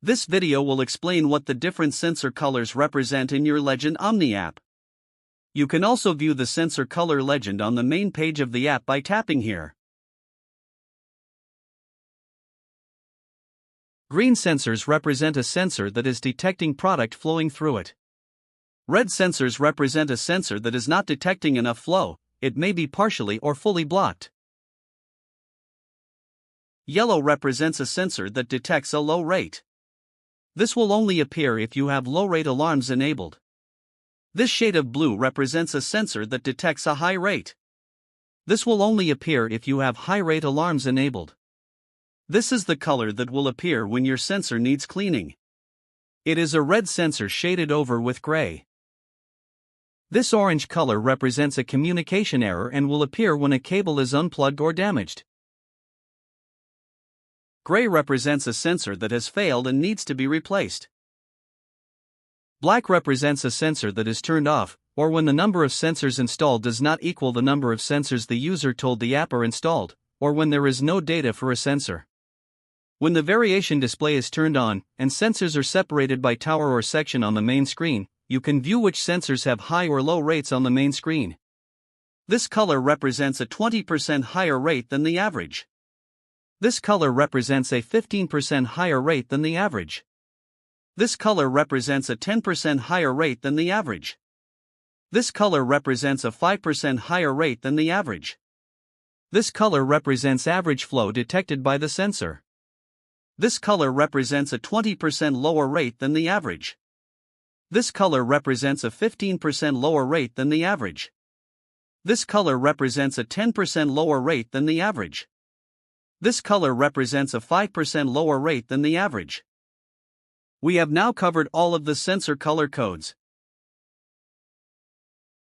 This video will explain what the different sensor colors represent in your Legend OMNI app. You can also view the sensor color legend on the main page of the app by tapping here. Green sensors represent a sensor that is detecting product flowing through it. Red sensors represent a sensor that is not detecting enough flow, it may be partially or fully blocked. Yellow represents a sensor that detects a low rate. This will only appear if you have low rate alarms enabled. This shade of blue represents a sensor that detects a high rate. This will only appear if you have high rate alarms enabled. This is the color that will appear when your sensor needs cleaning. It is a red sensor shaded over with gray. This orange color represents a communication error and will appear when a cable is unplugged or damaged. Gray represents a sensor that has failed and needs to be replaced. Black represents a sensor that is turned off, or when the number of sensors installed does not equal the number of sensors the user told the app are installed, or when there is no data for a sensor. When the variation display is turned on, and sensors are separated by tower or section on the main screen, you can view which sensors have high or low rates on the main screen. This color represents a 20% higher rate than the average. This color represents a 15% higher rate than the average. This color represents a 10% higher rate than the average. This color represents a 5% higher rate than the average. This color represents average flow detected by the sensor. This color represents a 20% lower rate than the average. This color represents a 15% lower rate than the average. This color represents a 10% lower rate than the average. This color represents a 5% lower rate than the average. We have now covered all of the sensor color codes.